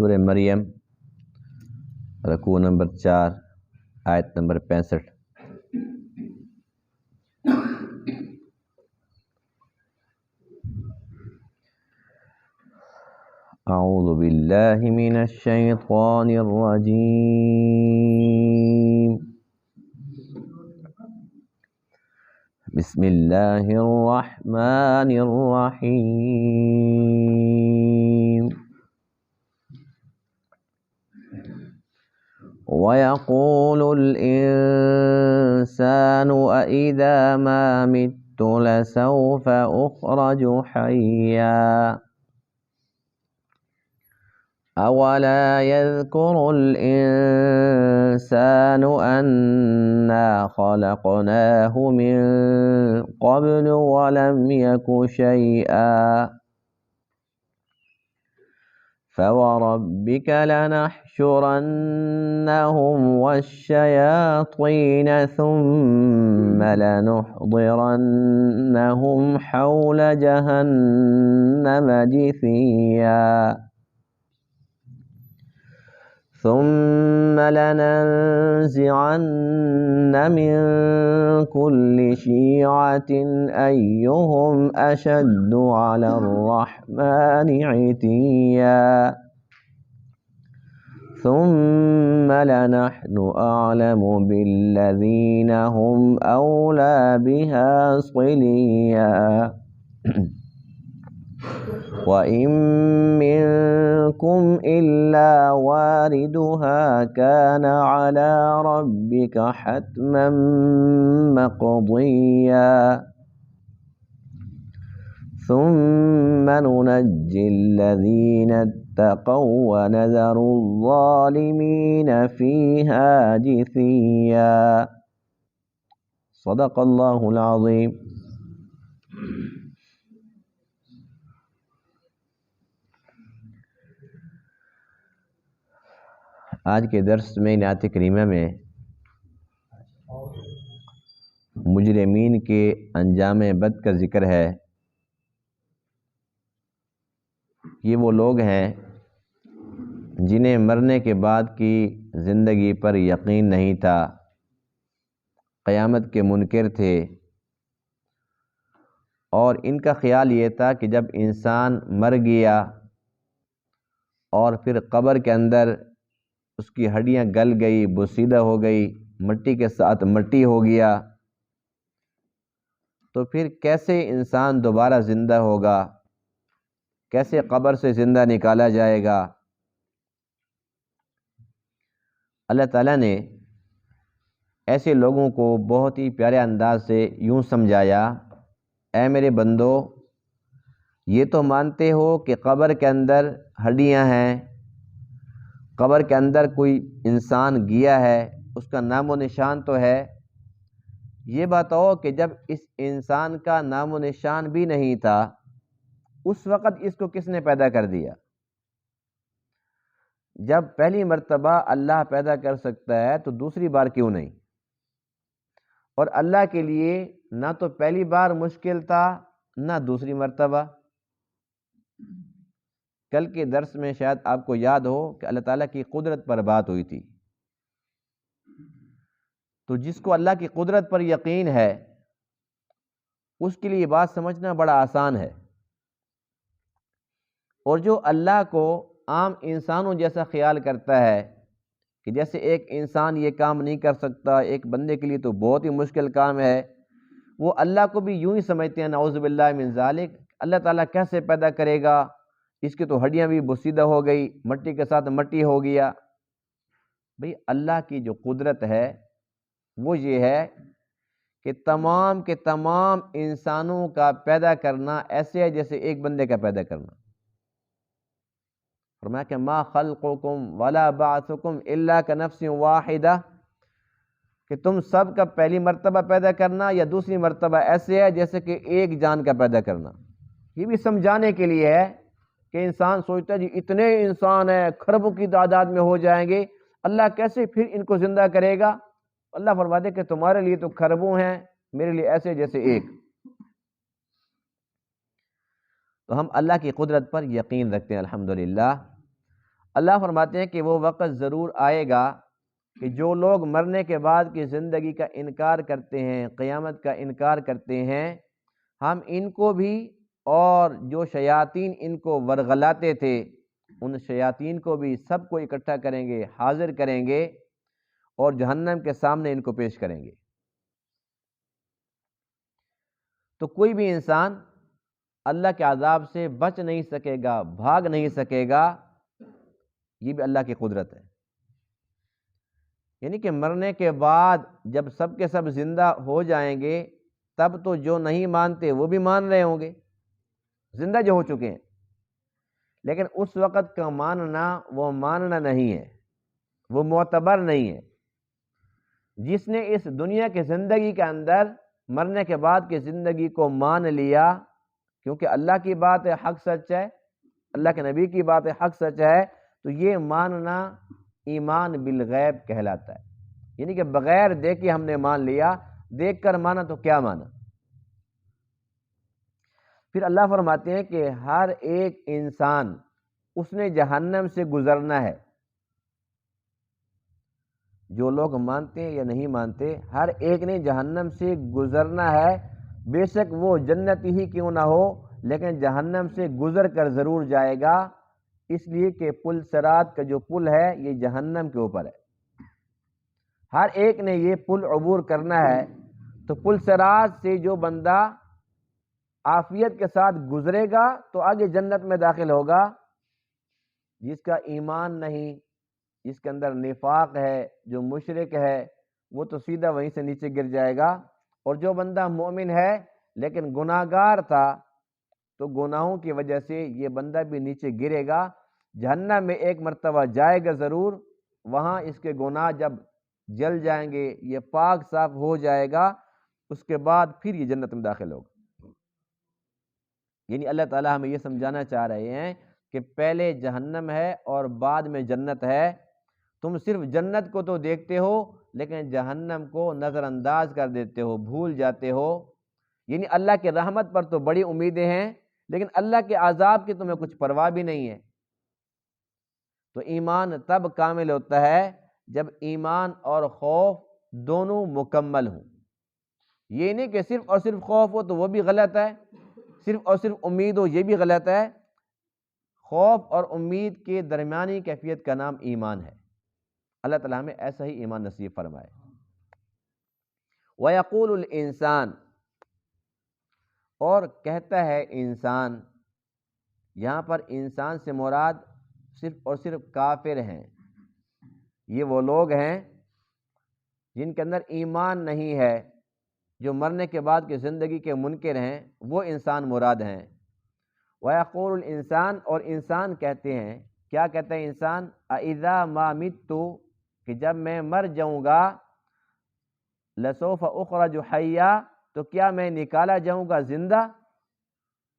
سورہ مریم رکوع نمبر 4 آیت نمبر 65۔ اعوذ باللہ من الشیطان الرجیم، بسم اللہ الرحمن الرحیم۔ وَيَقُولُ الْإِنسَانُ أَإِذَا مَا مِتُّ لَسَوْفَ أُخْرَجُ حَيًّا أَوَلَا يَذْكُرُ الْإِنسَانُ أَنَّا خَلَقْنَاهُ مِن قَبْلُ وَلَمْ يَكُ شَيْئًا فَوَرَبِّكَ لَنَحْشُرَنَّهُمْ وَالشَّيَاطِينَ ثُمَّ لَنُحْضِرَنَّهُمْ حَوْلَ جَهَنَّمَ جِثِيًّا ثُمَّ لَنَنزِعَنَّ مِن كُلِّ شِيعَةٍ أَيُّهُمْ أَشَدُّ عَلَى الرَّحْمَنِ عِتِيًّا ثُمَّ لَنَحْنُ أَعْلَمُ بِالَّذِينَ هُمْ أَوْلَى بِهَا صِلِيًّا وَإِن مِّنكُمْ إِلَّا وَارِدُهَا كَانَ عَلَى رَبِّكَ حَتْمًا مَّقْضِيًّا ثُمَّ نُنَجِّي الَّذِينَ اتَّقَوْا وَنَذَرُ الظَّالِمِينَ فِيهَا جِثِيًّا۔ صدق اللہ العظیم۔ آج کے درس میں آیت کریمہ میں مجرمین کے انجام بد کا ذکر ہے۔ یہ وہ لوگ ہیں جنہیں مرنے کے بعد کی زندگی پر یقین نہیں تھا، قیامت کے منکر تھے، اور ان کا خیال یہ تھا کہ جب انسان مر گیا اور پھر قبر کے اندر اس کی ہڈیاں گل گئی، بوسیدہ ہو گئی، مٹی کے ساتھ مٹی ہو گیا، تو پھر کیسے انسان دوبارہ زندہ ہوگا، کیسے قبر سے زندہ نکالا جائے گا۔ اللہ تعالیٰ نے ایسے لوگوں کو بہت ہی پیارے انداز سے یوں سمجھایا، اے میرے بندو، یہ تو مانتے ہو کہ قبر کے اندر ہڈیاں ہیں، قبر کے اندر کوئی انسان گیا ہے، اس کا نام و نشان تو ہے، یہ بتاؤ کہ جب اس انسان کا نام و نشان بھی نہیں تھا، اس وقت اس کو کس نے پیدا کر دیا؟ جب پہلی مرتبہ اللہ پیدا کر سکتا ہے تو دوسری بار کیوں نہیں؟ اور اللہ کے لیے نہ تو پہلی بار مشکل تھا نہ دوسری مرتبہ۔ کل کے درس میں شاید آپ کو یاد ہو کہ اللہ تعالیٰ کی قدرت پر بات ہوئی تھی، تو جس کو اللہ کی قدرت پر یقین ہے اس کے لیے یہ بات سمجھنا بڑا آسان ہے، اور جو اللہ کو عام انسانوں جیسا خیال کرتا ہے کہ جیسے ایک انسان یہ کام نہیں کر سکتا، ایک بندے کے لیے تو بہت ہی مشکل کام ہے، وہ اللہ کو بھی یوں ہی سمجھتے ہیں، نعوذ باللہ من ذالک، اللہ تعالیٰ کیسے پیدا کرے گا، اس کی تو ہڈیاں بھی بوسیدہ ہو گئی، مٹی کے ساتھ مٹی ہو گیا۔ بھئی اللہ کی جو قدرت ہے وہ یہ ہے کہ تمام کے تمام انسانوں کا پیدا کرنا ایسے ہے جیسے ایک بندے کا پیدا کرنا۔ فرمایا کہ ما خلقکم ولا بعثکم الا کنفس واحدہ، کہ تم سب کا پہلی مرتبہ پیدا کرنا یا دوسری مرتبہ ایسے ہے جیسے کہ ایک جان کا پیدا کرنا۔ یہ بھی سمجھانے کے لیے ہے کہ انسان سوچتا ہے جی اتنے انسان ہیں، کھربوں کی تعداد میں ہو جائیں گے، اللہ کیسے پھر ان کو زندہ کرے گا؟ اللہ فرماتے کہ تمہارے لیے تو کھربوں ہیں، میرے لیے ایسے جیسے ایک۔ تو ہم اللہ کی قدرت پر یقین رکھتے ہیں الحمدللہ، اللہ فرماتے ہیں کہ وہ وقت ضرور آئے گا کہ جو لوگ مرنے کے بعد کی زندگی کا انکار کرتے ہیں، قیامت کا انکار کرتے ہیں، ہم ان کو بھی اور جو شیاطین ان کو ورغلاتے تھے ان شیاطین کو بھی سب کو اکٹھا کریں گے، حاضر کریں گے اور جہنم کے سامنے ان کو پیش کریں گے۔ تو کوئی بھی انسان اللہ کے عذاب سے بچ نہیں سکے گا، بھاگ نہیں سکے گا، یہ بھی اللہ کی قدرت ہے۔ یعنی کہ مرنے کے بعد جب سب کے سب زندہ ہو جائیں گے تب تو جو نہیں مانتے وہ بھی مان رہے ہوں گے، زندہ جو ہو چکے ہیں، لیکن اس وقت کا ماننا وہ ماننا نہیں ہے، وہ معتبر نہیں ہے۔ جس نے اس دنیا کی زندگی کے اندر مرنے کے بعد کی زندگی کو مان لیا، کیونکہ اللہ کی بات ہے، حق سچ ہے، اللہ کے نبی کی بات ہے، حق سچ ہے، تو یہ ماننا ایمان بالغیب کہلاتا ہے۔ یعنی کہ بغیر دیکھے ہم نے مان لیا، دیکھ کر مانا تو کیا مانا۔ پھر اللہ فرماتے ہیں کہ ہر ایک انسان اس نے جہنم سے گزرنا ہے، جو لوگ مانتے ہیں یا نہیں مانتے، ہر ایک نے جہنم سے گزرنا ہے، بے شک وہ جنتی ہی کیوں نہ ہو لیکن جہنم سے گزر کر ضرور جائے گا، اس لیے کہ پل صراط کا جو پل ہے یہ جہنم کے اوپر ہے، ہر ایک نے یہ پل عبور کرنا ہے۔ تو پل صراط سے جو بندہ عافیت کے ساتھ گزرے گا تو آگے جنت میں داخل ہوگا، جس کا ایمان نہیں، جس کے اندر نفاق ہے، جو مشرک ہے، وہ تو سیدھا وہیں سے نیچے گر جائے گا، اور جو بندہ مومن ہے لیکن گناہگار تھا تو گناہوں کی وجہ سے یہ بندہ بھی نیچے گرے گا، جہنم میں ایک مرتبہ جائے گا ضرور، وہاں اس کے گناہ جب جل جائیں گے، یہ پاک صاف ہو جائے گا، اس کے بعد پھر یہ جنت میں داخل ہوگا۔ یعنی اللہ تعالیٰ ہمیں یہ سمجھانا چاہ رہے ہیں کہ پہلے جہنم ہے اور بعد میں جنت ہے، تم صرف جنت کو تو دیکھتے ہو لیکن جہنم کو نظر انداز کر دیتے ہو، بھول جاتے ہو۔ یعنی اللہ کے رحمت پر تو بڑی امیدیں ہیں لیکن اللہ کے عذاب کی تمہیں کچھ پرواہ بھی نہیں ہے۔ تو ایمان تب کامل ہوتا ہے جب ایمان اور خوف دونوں مکمل ہوں۔ یہ نہیں کہ صرف اور صرف خوف ہو تو وہ بھی غلط ہے، صرف اور صرف امید ہو یہ بھی غلط ہے۔ خوف اور امید کے درمیانی کیفیت کا نام ایمان ہے۔ اللہ تعالیٰ ہمیں ایسا ہی ایمان نصیب فرمائے۔ وَيَقُولُ الْإِنسان، اور کہتا ہے انسان، یہاں پر انسان سے مراد صرف اور صرف کافر ہیں، یہ وہ لوگ ہیں جن کے اندر ایمان نہیں ہے، جو مرنے کے بعد کی زندگی کے منکر ہیں، وہ انسان مراد ہیں۔ وَيَقُولُ الْإِنسان، اور انسان کہتے ہیں، کیا کہتا ہے انسان؟ أَإِذَا مَا مِتُّ، کہ جب میں مر جاؤں گا، لَسَوْفَ أُخْرَجُ حَيًّا، تو کیا میں نکالا جاؤں گا زندہ؟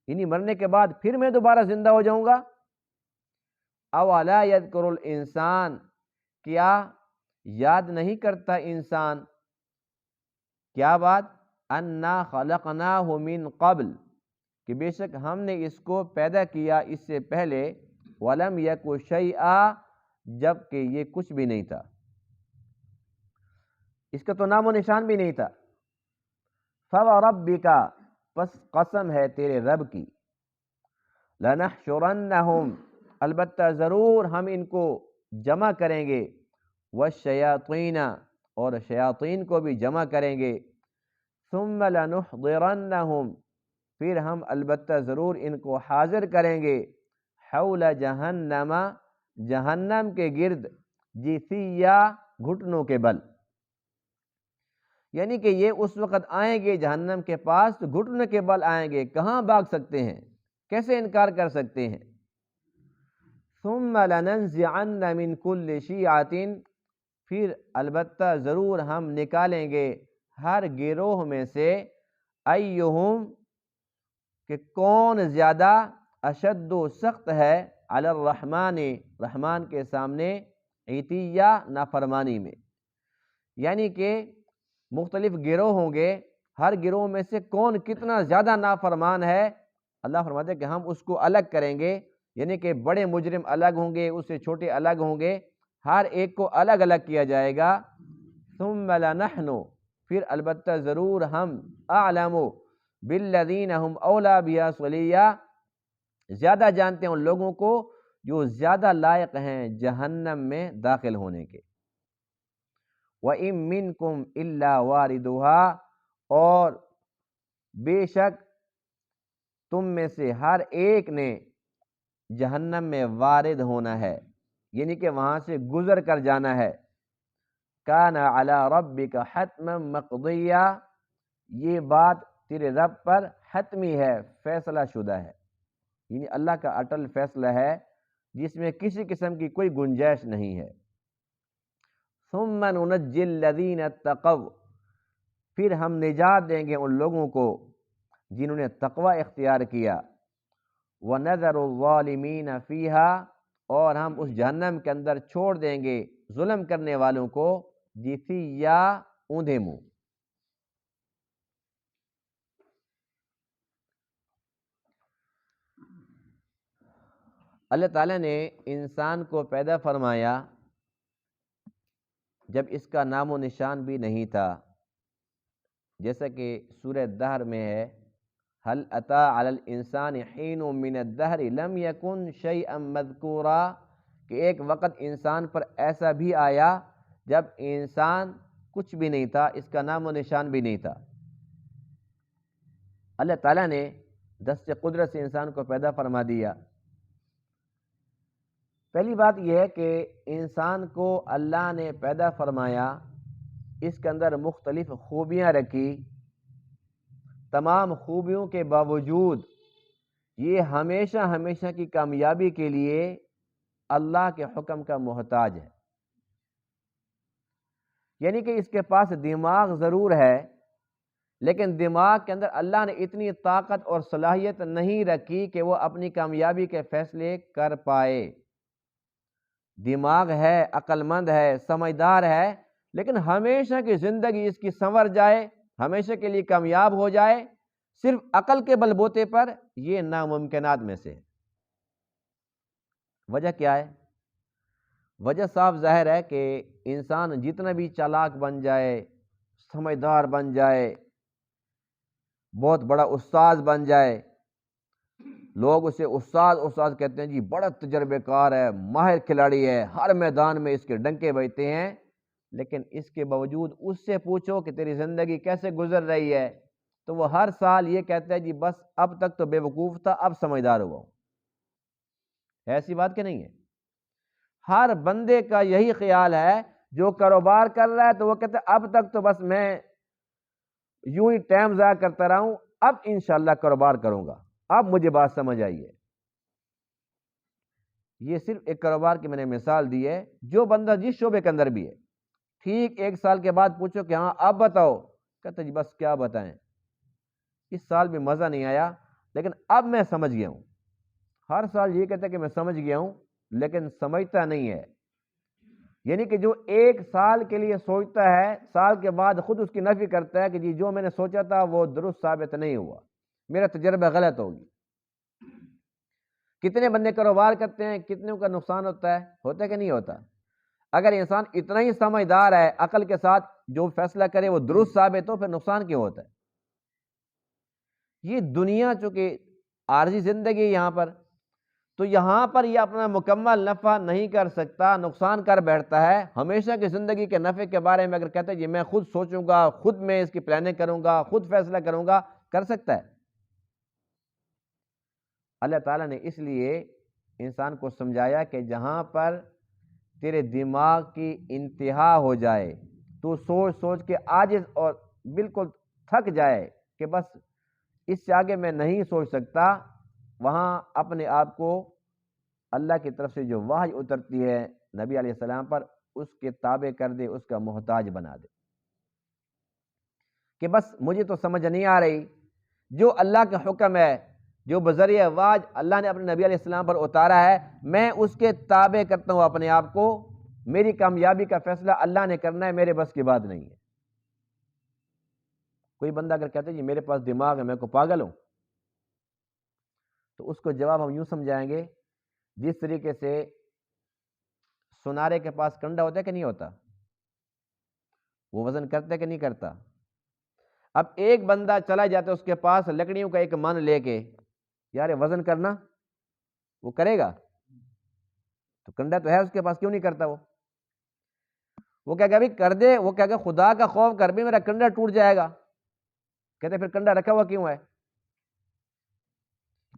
یعنی مرنے کے بعد پھر میں دوبارہ زندہ ہو جاؤں گا۔ أَوَلَا يَذْكُرُ الْإِنسان، کیا یاد نہیں کرتا انسان، کیا بات؟ أَنَّا خَلَقْنَاهُ مِن قَبْلُ، کہ بے شک ہم نے اس کو پیدا کیا اس سے پہلے، وَلَمْ يَكُ شَيْئًا، جب کہ یہ کچھ بھی نہیں تھا، اس کا تو نام و نشان بھی نہیں تھا۔ فَوَرَبِّكَ، پس قسم ہے تیرے رب کی، لَنَحْشُرَنَّهُمْ، البتہ ضرور ہم ان کو جمع کریں گے، وَالشَّيَاطِينَ، اور شیاطین کو بھی جمع کریں گے، ثُمَّ لَنُحْضِرَنَّهُمْ، پھر ہم البتہ ضرور ان کو حاضر کریں گے، حول جہنم، جہنم کے گرد، جثیا، گھٹنوں کے بل، یعنی کہ یہ اس وقت آئیں گے جہنم کے پاس تو گھٹنوں کے بل آئیں گے، کہاں بھاگ سکتے ہیں، کیسے انکار کر سکتے ہیں۔ ثم لننزعن من كل شیعۃ، پھر البتہ ضرور ہم نکالیں گے ہر گروہ میں سے، ایہم، کہ کون زیادہ، اشد و سخت ہے، علی الرحمن، رحمان کے سامنے، عتیہ، نافرمانی میں، یعنی کہ مختلف گروہ ہوں گے، ہر گروہ میں سے کون کتنا زیادہ نافرمان ہے، اللہ فرماتے ہیں کہ ہم اس کو الگ کریں گے، یعنی کہ بڑے مجرم الگ ہوں گے، اس سے چھوٹے الگ ہوں گے، ہر ایک کو الگ الگ کیا جائے گا۔ ثم لنحن، پھر البتہ ضرور ہم، اعلم بالذین هم اولی بہا صلیہ، زیادہ جانتے ہیں ان لوگوں کو جو زیادہ لائق ہیں جہنم میں داخل ہونے کے۔ وَإِن مِّنكُمْ إِلَّا وَارِدُهَا، اور بے شک تم میں سے ہر ایک نے جہنم میں وارد ہونا ہے، یعنی کہ وہاں سے گزر کر جانا ہے۔ کان علی ربک حتما مقضیہ، یہ بات تیرے رب پر حتمی ہے، فیصلہ شدہ ہے، یعنی اللہ کا اٹل فیصلہ ہے جس میں کسی قسم کی کوئی گنجائش نہیں ہے۔ ثم ننجی الذین اتقوا، پھر ہم نجات دیں گے ان لوگوں کو جنہوں نے تقوی اختیار کیا۔ وَنَذَرُ الظَّالِمِينَ فِيهَا، اور ہم اس جہنم کے اندر چھوڑ دیں گے ظلم کرنے والوں کو، جِثِيًّا، اوندھے منہ۔ اللہ تعالیٰ نے انسان کو پیدا فرمایا جب اس کا نام و نشان بھی نہیں تھا، جیسا کہ سورہ دہر میں ہے، هل اتی علی الانسان حین من الدہر لم یکن شیئا مذکورا، کہ ایک وقت انسان پر ایسا بھی آیا جب انسان کچھ بھی نہیں تھا، اس کا نام و نشان بھی نہیں تھا۔ اللہ تعالیٰ نے دست قدرت سے انسان کو پیدا فرما دیا۔ پہلی بات یہ ہے کہ انسان کو اللہ نے پیدا فرمایا، اس کے اندر مختلف خوبیاں رکھی، تمام خوبیوں کے باوجود یہ ہمیشہ ہمیشہ کی کامیابی کے لیے اللہ کے حکم کا محتاج ہے۔ یعنی کہ اس کے پاس دماغ ضرور ہے، لیکن دماغ کے اندر اللہ نے اتنی طاقت اور صلاحیت نہیں رکھی کہ وہ اپنی کامیابی کے فیصلے کر پائے۔ دماغ ہے، عقل مند ہے، سمجھدار ہے، لیکن ہمیشہ کی زندگی اس کی سنور جائے، ہمیشہ کے لیے کامیاب ہو جائے، صرف عقل کے بل بوتے پر، یہ ناممکنات میں سے ہے۔ وجہ کیا ہے؟ وجہ صاف ظاہر ہے کہ انسان جتنا بھی چالاک بن جائے، سمجھدار بن جائے، بہت بڑا استاذ بن جائے، لوگ اسے استاذ استاذ کہتے ہیں، جی بڑا تجربہ کار ہے، ماہر کھلاڑی ہے، ہر میدان میں اس کے ڈنکے بجتے ہیں، لیکن اس کے باوجود اس سے پوچھو کہ تیری زندگی کیسے گزر رہی ہے، تو وہ ہر سال یہ کہتا ہے جی بس اب تک تو بے وقوف تھا، اب سمجھدار ہوا ہوں۔ ایسی بات کہ نہیں ہے؟ ہر بندے کا یہی خیال ہے، جو کاروبار کر رہا ہے تو وہ کہتا ہے اب تک تو بس میں یوں ہی ٹائم ضائع کرتا رہا ہوں، اب انشاءاللہ کاروبار کروں گا، اب مجھے بات سمجھ آئی ہے۔ یہ صرف ایک کاروبار کی میں نے مثال دی ہے، جو بندہ جس شعبے کے اندر بھی ہے، ٹھیک ایک سال کے بعد پوچھو کہ ہاں اب بتاؤ، کہتا جی بس کیا بتائیں، اس سال بھی مزہ نہیں آیا، لیکن اب میں سمجھ گیا ہوں۔ ہر سال یہ کہتا ہے کہ میں سمجھ گیا ہوں، لیکن سمجھتا نہیں ہے۔ یعنی کہ جو ایک سال کے لیے سوچتا ہے، سال کے بعد خود اس کی نفی کرتا ہے کہ جی جو میں نے سوچا تھا وہ درست ثابت نہیں ہوا، میرا تجربہ غلط ہوگی۔ کتنے بندے کاروبار کرتے ہیں، کتنے کا نقصان ہوتا ہے کہ نہیں ہوتا؟ اگر انسان اتنا ہی سمجھدار ہے، عقل کے ساتھ جو فیصلہ کرے وہ درست ثابت ہو، پھر نقصان کیوں ہوتا ہے؟ یہ دنیا چونکہ عارضی زندگی ہے یہاں پر، تو یہاں پر یہ اپنا مکمل نفع نہیں کر سکتا، نقصان کر بیٹھتا ہے۔ ہمیشہ کی زندگی کے نفع کے بارے میں اگر کہتا ہے جی میں خود سوچوں گا، خود میں اس کی پلاننگ کروں گا، خود فیصلہ کروں گا، کر سکتا ہے؟ اللہ تعالیٰ نے اس لیے انسان کو سمجھایا کہ جہاں پر تیرے دماغ کی انتہا ہو جائے، تو سوچ سوچ کے عاجز اور بالکل تھک جائے کہ بس اس سے آگے میں نہیں سوچ سکتا، وہاں اپنے آپ کو اللہ کی طرف سے جو وحی اترتی ہے نبی علیہ السلام پر، اس کے تابع کر دے، اس کا محتاج بنا دے کہ بس مجھے تو سمجھ نہیں آ رہی، جو اللہ کا حکم ہے، جو بذریعہ واج اللہ نے اپنے نبی علیہ السلام پر اتارا ہے، میں اس کے تابع کرتا ہوں اپنے آپ کو، میری کامیابی کا فیصلہ اللہ نے کرنا ہے، میرے بس کی بات نہیں ہے۔ کوئی بندہ اگر کہتے ہیں جی میرے پاس دماغ ہے، میں کو پاگل ہوں، تو اس کو جواب ہم یوں سمجھائیں گے جس طریقے سے سنارے کے پاس کنڈا ہوتا ہے کہ نہیں ہوتا، وہ وزن کرتا ہے کہ نہیں کرتا؟ اب ایک بندہ چلا جاتا ہے اس کے پاس لکڑیوں کا ایک من لے کے، یار وزن کرنا، وہ کرے گا؟ تو کنڈا تو ہے اس کے پاس، کیوں نہیں کرتا؟ وہ کہے گا بھی کر دے، وہ کہے گا خدا کا خوف کر بھی میرا کنڈا ٹوٹ جائے گا۔ کہتے پھر کنڈا رکھا ہوا کیوں ہے؟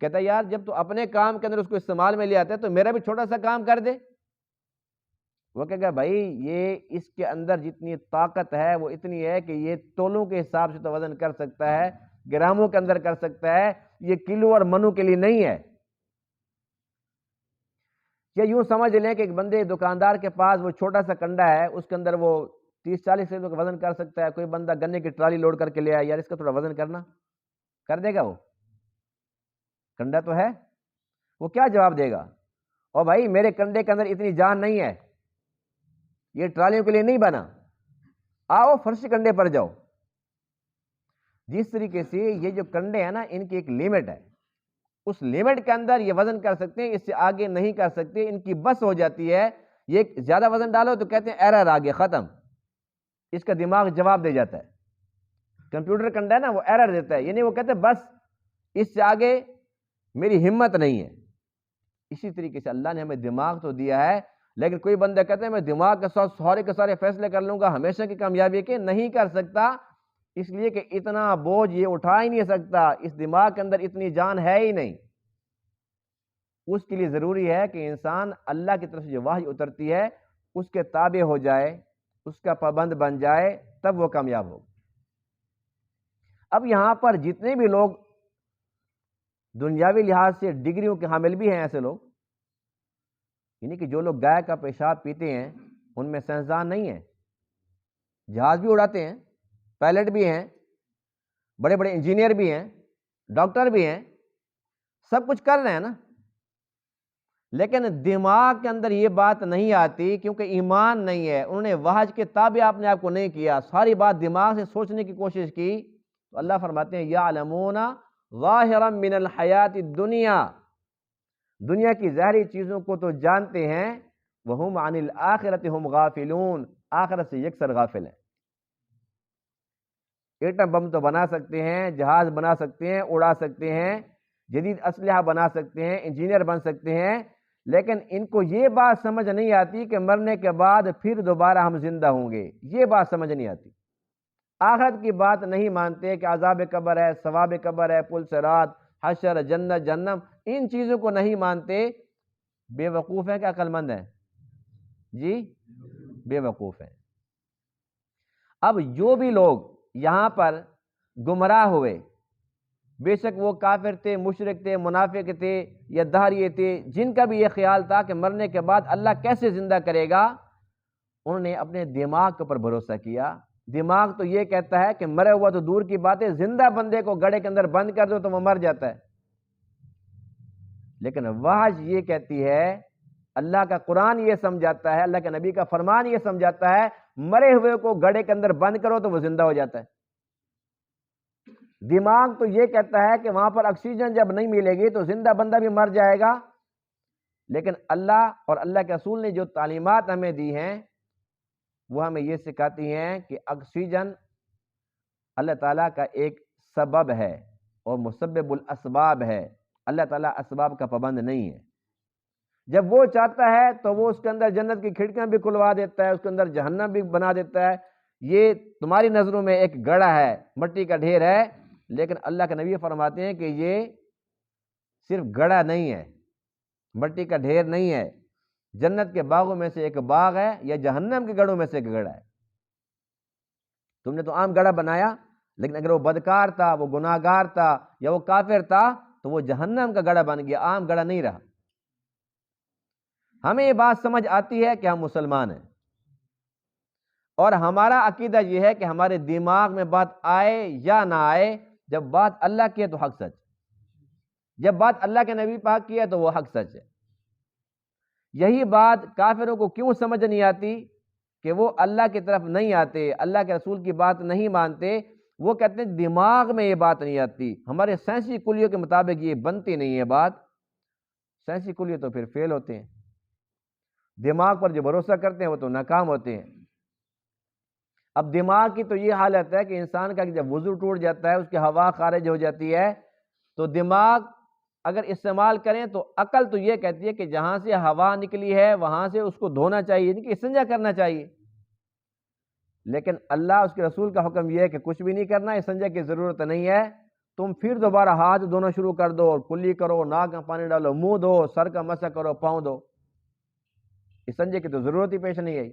کہتا ہے یار جب تو اپنے کام کے اندر اس کو استعمال میں لے آتا ہے تو میرا بھی چھوٹا سا کام کر دے۔ وہ کہے گا بھائی یہ اس کے اندر جتنی طاقت ہے وہ اتنی ہے کہ یہ تولوں کے حساب سے تو وزن کر سکتا ہے، گراموں کے اندر کر سکتا ہے، یہ کلو اور منو کے لیے نہیں ہے۔ یا یوں سمجھ لیں کہ ایک بندے دکاندار کے پاس وہ چھوٹا سا کنڈا ہے، اس کے اندر وہ 30-40 کلو کا وزن کر سکتا ہے۔ کوئی بندہ گنے کی ٹرالی لوڈ کر کے لے آیا، یار اس کا تھوڑا وزن کرنا، کر دے گا؟ وہ کنڈا تو ہے، وہ کیا جواب دے گا؟ اور بھائی میرے کنڈے کے اندر اتنی جان نہیں ہے، یہ ٹرالیوں کے لیے نہیں بنا، آؤ فرشی کنڈے پر جاؤ۔ جس طریقے سے یہ جو کنڈے ہیں نا، ان کی ایک لیمٹ ہے، اس لیمٹ کے اندر یہ وزن کر سکتے ہیں، اس سے آگے نہیں کر سکتے، ان کی بس ہو جاتی ہے۔ یہ زیادہ وزن ڈالو تو کہتے ہیں ایرر آگے ختم، اس کا دماغ جواب دے جاتا ہے۔ کمپیوٹر کنڈا ہے نا، وہ ایرر دیتا ہے، یعنی وہ کہتے ہیں بس اس سے آگے میری ہمت نہیں ہے۔ اسی طریقے سے اللہ نے ہمیں دماغ تو دیا ہے، لیکن کوئی بندہ کہتے ہیں میں دماغ کے ساتھ سارے کے سارے فیصلے کر لوں گا ہمیشہ کی کامیابی کے، نہیں کر سکتا، اس لیے کہ اتنا بوجھ یہ اٹھا ہی نہیں سکتا، اس دماغ کے اندر اتنی جان ہے ہی نہیں۔ اس کے لیے ضروری ہے کہ انسان اللہ کی طرف سے جو وحی اترتی ہے اس کے تابع ہو جائے، اس کا پابند بن جائے، تب وہ کامیاب ہو۔ اب یہاں پر جتنے بھی لوگ دنیاوی لحاظ سے ڈگریوں کے حامل بھی ہیں، ایسے لوگ، یعنی کہ جو لوگ گائے کا پیشاب پیتے ہیں ان میں سائنسدان نہیں ہیں، جہاز بھی اڑاتے ہیں، پائلٹ بھی ہیں، بڑے بڑے انجینئر بھی ہیں، ڈاکٹر بھی ہیں، سب کچھ کر رہے ہیں نا، لیکن دماغ کے اندر یہ بات نہیں آتی کیونکہ ایمان نہیں ہے، انہوں نے وحی کے تابع اپنے آپ کو نہیں کیا، ساری بات دماغ سے سوچنے کی کوشش کی۔ تو اللہ فرماتے ہیں یعلمون ظاہرا من الحیات الدنیا، دنیا کی ظاہری چیزوں کو تو جانتے ہیں، وہم عن الآخرۃ ہم غافلون، آخرت سے یکسر غافل ہیں۔ ایٹم بم تو بنا سکتے ہیں، جہاز بنا سکتے ہیں، اڑا سکتے ہیں، جدید اسلحہ بنا سکتے ہیں، انجینئر بن سکتے ہیں، لیکن ان کو یہ بات سمجھ نہیں آتی کہ مرنے کے بعد پھر دوبارہ ہم زندہ ہوں گے، یہ بات سمجھ نہیں آتی۔ آخرت کی بات نہیں مانتے کہ عذاب قبر ہے، ثواب قبر ہے، پل صراط، حشر، جنت، جہنم، ان چیزوں کو نہیں مانتے۔ بے وقوف ہیں کہ عقل مند ہیں؟ جی بے وقوف ہیں۔ اب جو بھی لوگ یہاں پر گمراہ ہوئے، بے شک وہ کافر تھے، مشرک تھے، منافق تھے یا دہریے تھے، جن کا بھی یہ خیال تھا کہ مرنے کے بعد اللہ کیسے زندہ کرے گا، انہوں نے اپنے دماغ کے اوپر بھروسہ کیا۔ دماغ تو یہ کہتا ہے کہ مرے ہوا تو دور کی بات ہے، زندہ بندے کو گڑھے کے اندر بند کر دو تو وہ مر جاتا ہے، لیکن وحی یہ کہتی ہے، اللہ کا قرآن یہ سمجھاتا ہے، اللہ کے نبی کا فرمان یہ سمجھاتا ہے، مرے ہوئے کو گڑھے کے اندر بند کرو تو وہ زندہ ہو جاتا ہے۔ دماغ تو یہ کہتا ہے کہ وہاں پر آکسیجن جب نہیں ملے گی تو زندہ بندہ بھی مر جائے گا، لیکن اللہ اور اللہ کے رسول نے جو تعلیمات ہمیں دی ہیں وہ ہمیں یہ سکھاتی ہیں کہ آکسیجن اللہ تعالیٰ کا ایک سبب ہے اور مسبب الاسباب ہے، اللہ تعالیٰ اسباب کا پابند نہیں ہے۔ جب وہ چاہتا ہے تو وہ اس کے اندر جنت کی کھڑکیاں بھی کھلوا دیتا ہے، اس کے اندر جہنم بھی بنا دیتا ہے۔ یہ تمہاری نظروں میں ایک گڑھا ہے، مٹی کا ڈھیر ہے، لیکن اللہ کے نبی فرماتے ہیں کہ یہ صرف گڑھا نہیں ہے، مٹی کا ڈھیر نہیں ہے، جنت کے باغوں میں سے ایک باغ ہے یا جہنم کے گڑھوں میں سے ایک گڑھا ہے۔ تم نے تو عام گڑھا بنایا، لیکن اگر وہ بدکار تھا، وہ گناہگار تھا یا وہ کافر تھا تو وہ جہنم کا گڑھا بن گیا، عام گڑھا نہیں رہا۔ ہمیں یہ بات سمجھ آتی ہے کہ ہم مسلمان ہیں، اور ہمارا عقیدہ یہ ہے کہ ہمارے دماغ میں بات آئے یا نہ آئے، جب بات اللہ کی ہے تو حق سچ، جب بات اللہ کے نبی پاک کی ہے تو وہ حق سچ ہے۔ یہی بات کافروں کو کیوں سمجھ نہیں آتی کہ وہ اللہ کی طرف نہیں آتے، اللہ کے رسول کی بات نہیں مانتے، وہ کہتے ہیں دماغ میں یہ بات نہیں آتی، ہمارے سائنسی کلیوں کے مطابق یہ بنتی نہیں ہے بات، سائنسی کلیے تو پھر فیل ہوتے ہیں، دماغ پر جو بھروسہ کرتے ہیں وہ تو ناکام ہوتے ہیں۔ اب دماغ کی تو یہ حالت ہے کہ انسان کا جب وضو ٹوٹ جاتا ہے، اس کی ہوا خارج ہو جاتی ہے، تو دماغ اگر استعمال کریں تو عقل تو یہ کہتی ہے کہ جہاں سے ہوا نکلی ہے وہاں سے اس کو دھونا چاہیے، یعنی کہ استنجا کرنا چاہیے، لیکن اللہ اس کے رسول کا حکم یہ ہے کہ کچھ بھی نہیں کرنا، استنجا کی ضرورت نہیں ہے، تم پھر دوبارہ ہاتھ دھونا شروع کر دو، اور کلی کرو، ناک میں پانی ڈالو، منہ دھو، سر کا مسح کرو، پاؤں دھو، استنجا کی تو ضرورت ہی پیش نہیں آئی۔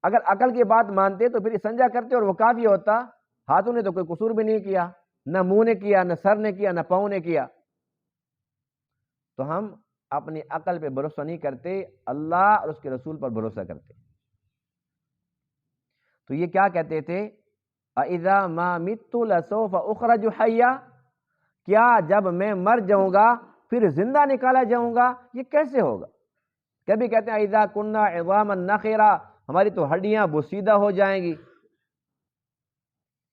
اگر عقل کی بات مانتے تو پھر استنجا کرتے اور وہ کافی ہوتا، ہاتھوں نے تو کوئی قصور بھی نہیں کیا، نہ منہ نے کیا، نہ سر نے کیا، نہ پاؤں نے کیا۔ تو ہم اپنی عقل پہ بھروسہ نہیں کرتے، اللہ اور اس کے رسول پر بھروسہ کرتے۔ تو یہ کیا کہتے تھے؟ اذا ما مت لسوف اخرج حیا، کیا جب میں مر جاؤں گا پھر زندہ نکالا جاؤں گا؟ یہ کیسے ہوگا؟ کبھی کہتے ہیں اذا كنا عظاما نخرا، ہماری تو ہڈیاں بوسیدہ ہو جائیں گی۔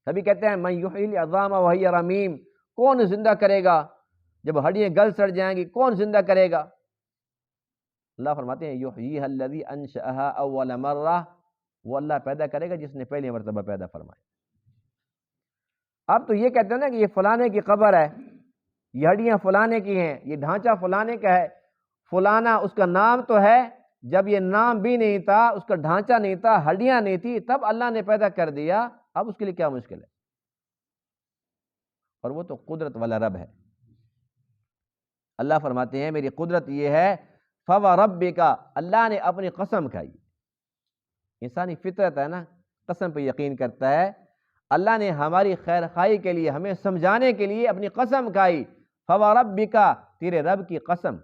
کبھی کہتے ہیں من یحیی العظام وہی رمیم، کون زندہ کرے گا جب ہڈیاں گل سڑ جائیں گی، کون زندہ کرے گا؟ اللہ فرماتے ہیں یحییھا الذی انشأھا اول مرہ، وہ اللہ پیدا کرے گا جس نے پہلی مرتبہ پیدا فرمایا۔ اب تو یہ کہتے ہیں نا کہ یہ فلانے کی قبر ہے، یہ ہڈیاں فلانے کی ہیں، یہ ڈھانچہ فلانے کا ہے، فلانا اس کا نام تو ہے، جب یہ نام بھی نہیں تھا، اس کا ڈھانچہ نہیں تھا، ہڈیاں نہیں تھی، تب اللہ نے پیدا کر دیا، اب اس کے لیے کیا مشکل ہے؟ اور وہ تو قدرت والا رب ہے۔ اللہ فرماتے ہیں میری قدرت یہ ہے، فَوَرَبِّكَ، اللہ نے اپنی قسم کھائی۔ انسانی فطرت ہے نا، قسم پہ یقین کرتا ہے، اللہ نے ہماری خیر خواہی کے لیے، ہمیں سمجھانے کے لیے اپنی قسم کھائی، فَوَرَبِّكَ، تیرے رب کی قسم،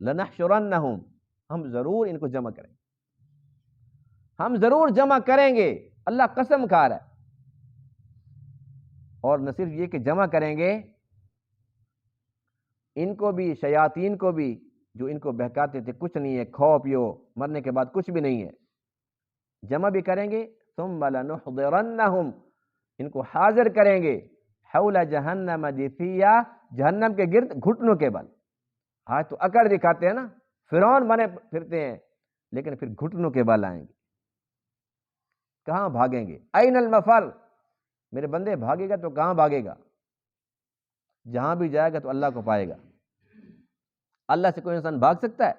لَنَحْشُرَنَّهُمْ، ہم ضرور ان کو جمع کریں گے، ہم ضرور جمع کریں گے، اللہ قسم کھا رہا ہے۔ اور نہ صرف یہ کہ جمع کریں گے، ان کو بھی، شیاطین کو بھی، جو ان کو بہکاتے تھے کچھ نہیں ہے، کھاؤ پیو، مرنے کے بعد کچھ بھی نہیں ہے، جمع بھی کریں گے، ثم لنحضرنہم، ان کو حاضر کریں گے، حول جہنم جثیا، جہنم کے گرد گھٹنوں کے بل۔ آج تو اکڑ دکھاتے ہیں نا، فرعون بنے پھرتے ہیں، لیکن پھر گھٹنوں کے بل آئیں گے۔ کہاں بھاگیں گے؟ این المفر، میرے بندے بھاگے گا تو کہاں بھاگے گا؟ جہاں بھی جائے گا تو اللہ کو پائے گا۔ اللہ سے کوئی انسان بھاگ سکتا ہے؟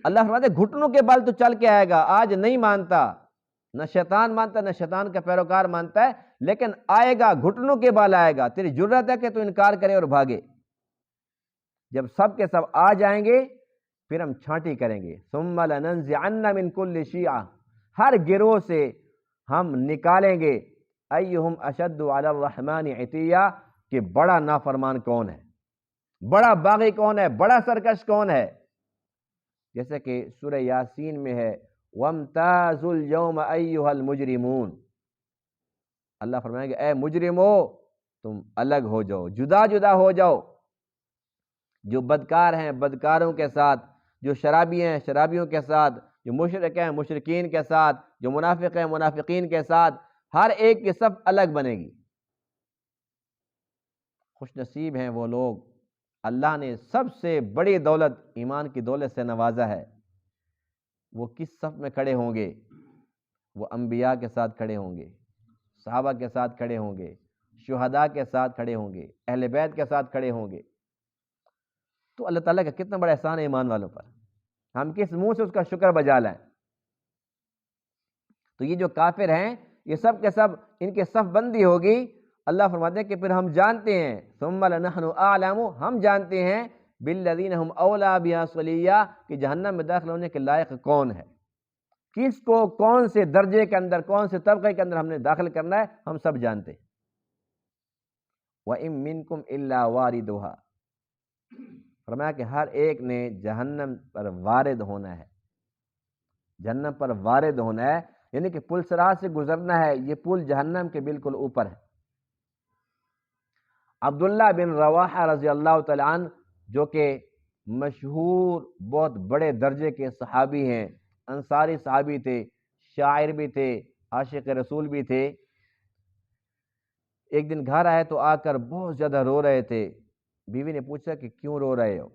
اللہ فرماتے ہیں گھٹنوں کے بل تو چل کے آئے گا، آج نہیں مانتا، نہ شیطان مانتا، نہ شیطان کا پیروکار مانتا ہے، لیکن آئے گا، گھٹنوں کے بل آئے گا۔ تیری جرت ہے کہ تو انکار کرے اور بھاگے؟ جب سب کے سب آ جائیں گے پھر ہم چھانٹی کریں گے، ثم لننزعن من کل شیعہ، ہر گروہ سے ہم نکالیں گے، ایہم اشد علی الرحمن عتیہ، کہ بڑا نافرمان کون ہے، بڑا باغی کون ہے، بڑا سرکش کون ہے؟ جیسے کہ سورہ یاسین میں ہے وَامْتَازُوا الْيَوْمَ أَيُّهَا الْمُجْرِمُونَ، اللہ فرمائیں گے اے مجرمو تم الگ ہو جاؤ، جدا جدا ہو جاؤ، جو بدکار ہیں بدکاروں کے ساتھ، جو شرابی ہیں شرابیوں کے ساتھ، جو مشرک ہیں مشرکین کے ساتھ، جو منافق ہیں منافقین کے ساتھ، ہر ایک کی صف الگ بنے گی۔ خوش نصیب ہیں وہ لوگ، اللہ نے سب سے بڑی دولت ایمان کی دولت سے نوازا ہے۔ وہ کس صف میں کھڑے ہوں گے؟ وہ انبیاء کے ساتھ کھڑے ہوں گے، صحابہ کے ساتھ کھڑے ہوں گے، شہداء کے ساتھ کھڑے ہوں گے، اہل بیت کے ساتھ کھڑے ہوں گے۔ تو اللہ تعالیٰ کا کتنا بڑا احسان ہے ایمان والوں پر، ہم کس منہ سے اس کا شکر بجا لائیں۔ تو یہ جو کافر ہیں یہ سب کے سب ان کے صف بندی ہوگی، اللہ فرماتے ہیں کہ پھر ہم جانتے ہیں، ثم لنحن اعلم، ہم جانتے ہیں، بالذین هم اولی بها صلیہ، کہ جہنم میں داخل ہونے کے لائق کون ہے، کس کو کون سے درجے کے اندر، کون سے طبقے کے اندر ہم نے داخل کرنا ہے، ہم سب جانتے ہیں۔ وَإِن مِّنكُمْ إِلَّا وَارِدُهَا، فرمایا کہ ہر ایک نے جہنم پر وارد ہونا ہے، جہنم پر وارد ہونا ہے، یعنی کہ پل صراط سے گزرنا ہے، یہ پل جہنم کے بالکل اوپر ہے۔ عبداللہ بن رواحہ رضی اللہ تعالیٰ عنہ، جو کہ مشہور بہت بڑے درجے کے صحابی ہیں، انصاری صحابی تھے، شاعر بھی تھے، عاشق رسول بھی تھے، ایک دن گھر آئے تو آ کر بہت زیادہ رو رہے تھے، بیوی نے پوچھا کہ کیوں رو رہے ہو؟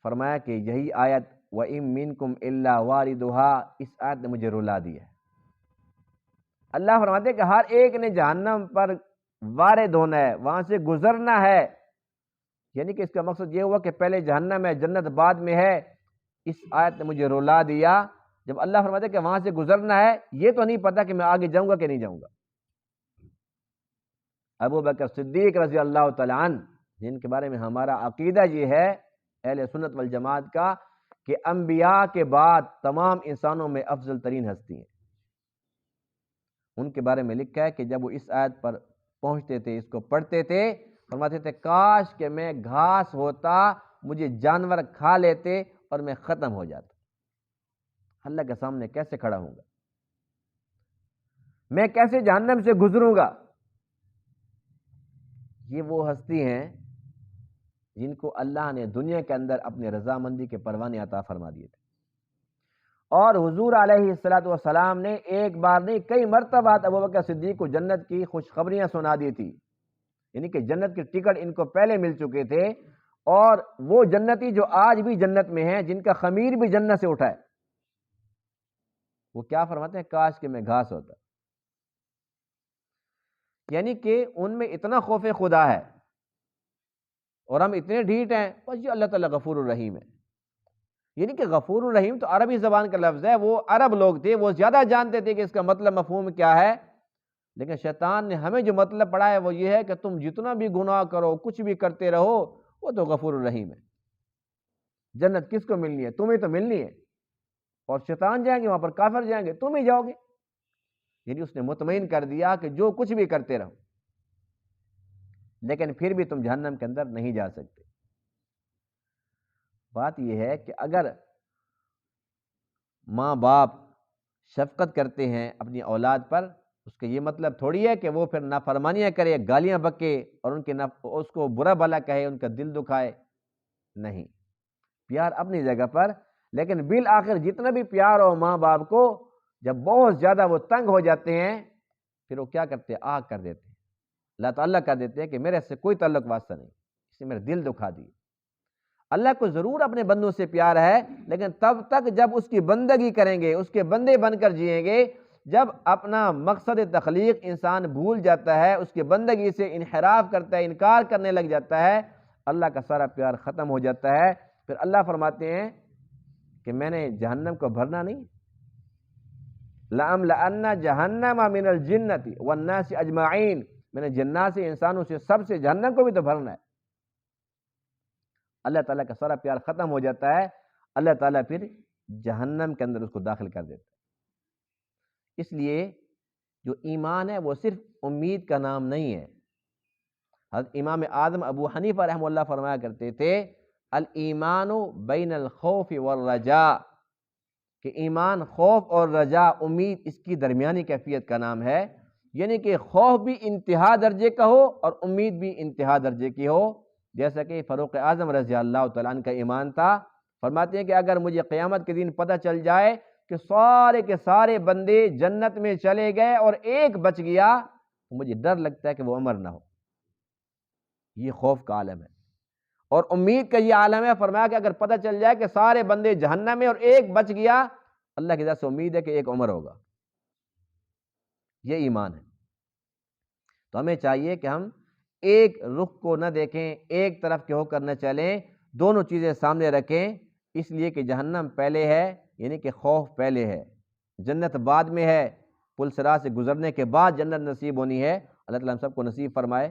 فرمایا کہ یہی آیت وَإِن مِّنكُمْ إِلَّا وَارِدُهَا، اس آیت نے مجھے رلا دیا ہے۔ اللہ فرماتے ہیں کہ ہر ایک نے جہنم پر وارد ہونا ہے، وہاں سے گزرنا ہے، یعنی کہ اس کا مقصد یہ ہوا کہ پہلے جہنم ہے، جنت بعد میں ہے۔ اس آیت نے مجھے رلا دیا جب اللہ فرماتے ہیں کہ وہاں سے گزرنا ہے، یہ تو نہیں پتا کہ میں آگے جاؤں گا کہ نہیں جاؤں گا۔ ابو بکر صدیق رضی اللہ تعالیٰ عنہ، جن کے بارے میں ہمارا عقیدہ یہ ہے اہل سنت والجماعت کا کہ انبیاء کے بعد تمام انسانوں میں افضل ترین ہستی ہیں، ان کے بارے میں لکھا ہے کہ جب وہ اس آیت پر پہنچتے تھے، اس کو پڑھتے تھے، فرماتے تھے کاش کہ میں گھاس ہوتا، مجھے جانور کھا لیتے اور میں ختم ہو جاتا۔ اللہ کے سامنے کیسے کھڑا ہوں گا؟ میں کیسے جہنم سے گزروں گا؟ یہ وہ ہستی ہیں جن کو اللہ نے دنیا کے اندر اپنے رضامندی کے پروانے عطا فرما دیے تھے، اور حضور علیہ السلام نے ایک بار نہیں کئی مرتبہ ابو بکر صدیق کو جنت کی خوشخبریاں سنا دی تھی، یعنی کہ جنت کے ٹکٹ ان کو پہلے مل چکے تھے، اور وہ جنتی جو آج بھی جنت میں ہیں، جن کا خمیر بھی جنت سے اٹھا ہے، وہ کیا فرماتے ہیں؟ کاش کہ میں گھاس ہوتا۔ یعنی کہ ان میں اتنا خوف خدا ہے، اور ہم اتنے ڈھیٹ ہیں، بس یہ اللہ تعالیٰ غفور الرحیم ہے۔ یعنی کہ غفور الرحیم تو عربی زبان کا لفظ ہے، وہ عرب لوگ تھے، وہ زیادہ جانتے تھے کہ اس کا مطلب مفہوم کیا ہے، لیکن شیطان نے ہمیں جو مطلب پڑھا ہے وہ یہ ہے کہ تم جتنا بھی گناہ کرو، کچھ بھی کرتے رہو، وہ تو غفور الرحیم ہے۔ جنت کس کو ملنی ہے؟ تمہیں تو ملنی ہے، اور شیطان جائیں گے وہاں پر، کافر جائیں گے، تم ہی جاؤ گے۔ یعنی اس نے مطمئن کر دیا کہ جو کچھ بھی کرتے رہو، لیکن پھر بھی تم جہنم کے اندر نہیں جا سکتے۔ بات یہ ہے کہ اگر ماں باپ شفقت کرتے ہیں اپنی اولاد پر، اس کا یہ مطلب تھوڑی ہے کہ وہ پھر نافرمانیاں کرے، گالیاں بکے اور اس کو برا بھلا کہے، ان کا دل دکھائے، نہیں۔ پیار اپنی جگہ پر، لیکن بالآخر جتنا بھی پیار ہو ماں باپ کو، جب بہت زیادہ وہ تنگ ہو جاتے ہیں، پھر وہ کیا کرتے ہیں؟ آگ کر دیتے ہیں، اللہ تعالیٰ کر دیتے ہیں کہ میرے سے کوئی تعلق واسطہ نہیں، اس نے میرا دل دکھا دی۔ اللہ کو ضرور اپنے بندوں سے پیار ہے، لیکن تب تک جب اس کی بندگی کریں گے، اس کے بندے بن کر جئیں گے، جب اپنا مقصد تخلیق انسان بھول جاتا ہے، اس کے بندگی سے انحراف کرتا ہے، انکار کرنے لگ جاتا ہے، اللہ کا سارا پیار ختم ہو جاتا ہے۔ پھر اللہ فرماتے ہیں کہ میں نے جہنم کو بھرنا نہیں، لَأَمْلَأَنَّ جَهَنَّمَ مِنَ الْجِنَّةِ وَالنَّاسِ أَجْمَعِينَ، میں نے جنات سے، انسانوں سے، سب سے، جہنم کو بھی تو بھرنا ہے۔ اللہ تعالیٰ کا سارا پیار ختم ہو جاتا ہے، اللہ تعالیٰ پھر جہنم کے اندر اس کو داخل کر دیتا ہے۔ اس لیے جو ایمان ہے وہ صرف امید کا نام نہیں ہے۔ حضرت امام اعظم ابو حنیفہ رحمہ اللہ فرمایا کرتے تھے الایمان بین الخوف والرجاء، کہ ایمان خوف اور رجا، امید، اس کی درمیانی کیفیت کا نام ہے، یعنی کہ خوف بھی انتہا درجے کا ہو اور امید بھی انتہا درجے کی ہو، جیسا کہ فاروق اعظم رضی اللہ تعالیٰ عنہ کا ایمان تھا۔ فرماتے ہیں کہ اگر مجھے قیامت کے دن پتہ چل جائے کہ سارے کے سارے بندے جنت میں چلے گئے اور ایک بچ گیا، تو مجھے ڈر لگتا ہے کہ وہ عمر نہ ہو۔ یہ خوف کا عالم ہے، اور امید کا یہ عالم ہے۔ فرمایا کہ اگر پتہ چل جائے کہ سارے بندے جہنم میں اور ایک بچ گیا، اللہ کی طرف سے امید ہے کہ ایک عمر ہوگا۔ یہ ایمان ہے۔ تو ہمیں چاہیے کہ ہم ایک رخ کو نہ دیکھیں، ایک طرف کے ہو کر نہ چلیں، دونوں چیزیں سامنے رکھیں، اس لیے کہ جہنم پہلے ہے، یعنی کہ خوف پہلے ہے، جنت بعد میں ہے، پل صراط سے گزرنے کے بعد جنت نصیب ہونی ہے۔ اللہ تعالیٰ ہم سب کو نصیب فرمائے۔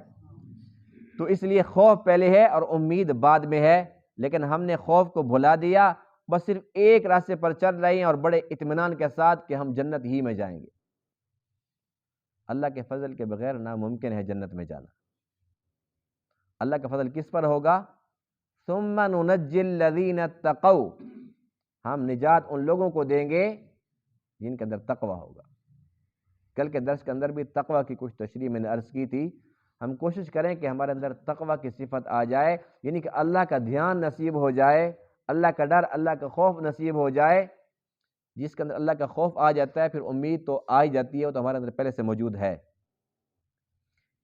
تو اس لیے خوف پہلے ہے اور امید بعد میں ہے، لیکن ہم نے خوف کو بھلا دیا، بس صرف ایک راستے پر چل رہے ہیں اور بڑے اطمینان کے ساتھ کہ ہم جنت ہی میں جائیں گے۔ اللہ کے فضل کے بغیر ناممکن ہے جنت میں جانا۔ اللہ کا فضل کس پر ہوگا؟ ثم ننجی الذین اتقوا، ہم نجات ان لوگوں کو دیں گے جن کے اندر تقوی ہوگا۔ کل کے درس کے اندر بھی تقوی کی کچھ تشریح میں نے عرض کی تھی۔ ہم کوشش کریں کہ ہمارے اندر تقوی کی صفت آ جائے، یعنی کہ اللہ کا دھیان نصیب ہو جائے، اللہ کا ڈر، اللہ کا خوف نصیب ہو جائے۔ جس کے اندر اللہ کا خوف آ جاتا ہے، پھر امید تو آ ہی جاتی ہے، وہ تو ہمارے اندر پہلے سے موجود ہے۔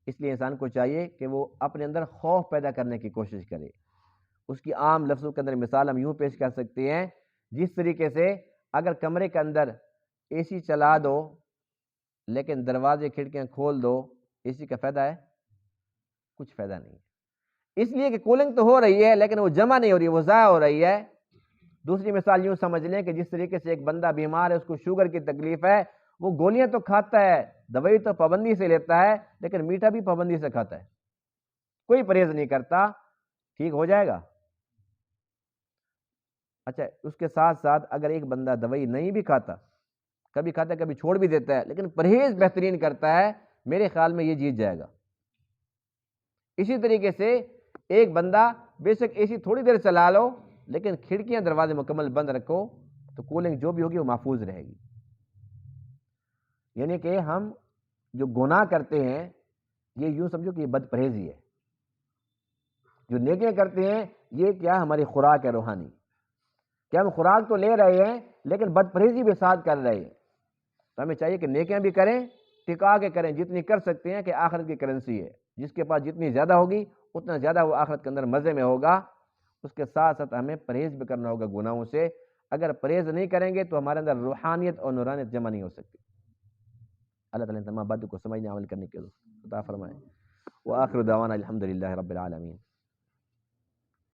اس لیے انسان کو چاہیے کہ وہ اپنے اندر خوف پیدا کرنے کی کوشش کرے۔ اس کی عام لفظوں کے اندر مثال ہم یوں پیش کر سکتے ہیں، جس طریقے سے اگر کمرے کے اندر اے سی چلا دو لیکن دروازے کھڑکیاں کھول دو، اے سی کا فائدہ ہے؟ کچھ فائدہ نہیں ہے، اس لیے کہ کولنگ تو ہو رہی ہے لیکن وہ جمع نہیں ہو رہی ہے، وہ ضائع ہو رہی ہے۔ دوسری مثال یوں سمجھ لیں کہ جس طریقے سے ایک بندہ بیمار ہے، اس کو شوگر کی تکلیف ہے، وہ گولیاں تو کھاتا ہے، دوائی تو پابندی سے لیتا ہے، لیکن میٹھا بھی پابندی سے کھاتا ہے، کوئی پرہیز نہیں کرتا، ٹھیک ہو جائے گا؟ اچھا، اس کے ساتھ ساتھ اگر ایک بندہ دوائی نہیں بھی کھاتا، کبھی کھاتا ہے کبھی چھوڑ بھی دیتا ہے، لیکن پرہیز بہترین کرتا ہے، میرے خیال میں یہ جیت جائے گا۔ اسی طریقے سے ایک بندہ بے شک اے سی تھوڑی دیر چلا لو لیکن کھڑکیاں دروازے مکمل بند رکھو تو کولنگ جو بھی ہوگی وہ محفوظ رہے گی۔ یعنی کہ ہم جو گناہ کرتے ہیں یہ یوں سمجھو کہ یہ بد پرہیزی ہے، جو نیکیاں کرتے ہیں یہ کیا ہماری خوراک ہے روحانی، کہ ہم خوراک تو لے رہے ہیں لیکن بد پرہیزی بھی ساتھ کر رہے ہیں، تو ہمیں چاہیے کہ نیکیاں بھی کریں، ٹکا کے کریں، جتنی کر سکتے ہیں، کہ آخرت کی کرنسی ہے، جس کے پاس جتنی زیادہ ہوگی اتنا زیادہ وہ آخرت کے اندر مزے میں ہوگا۔ اس کے ساتھ ساتھ ہمیں پرہیز بھی کرنا ہوگا گناہوں سے، اگر پرہیز نہیں کریں گے تو ہمارے اندر روحانیت اور نورانیت جمع نہیں ہو سکتی۔ اللہ تعالیٰ ان تمام باتوں کو سمجھنے عمل کرنے کے عطا فرمائے۔ وآخر دعوانا الحمد للہ رب العالمین۔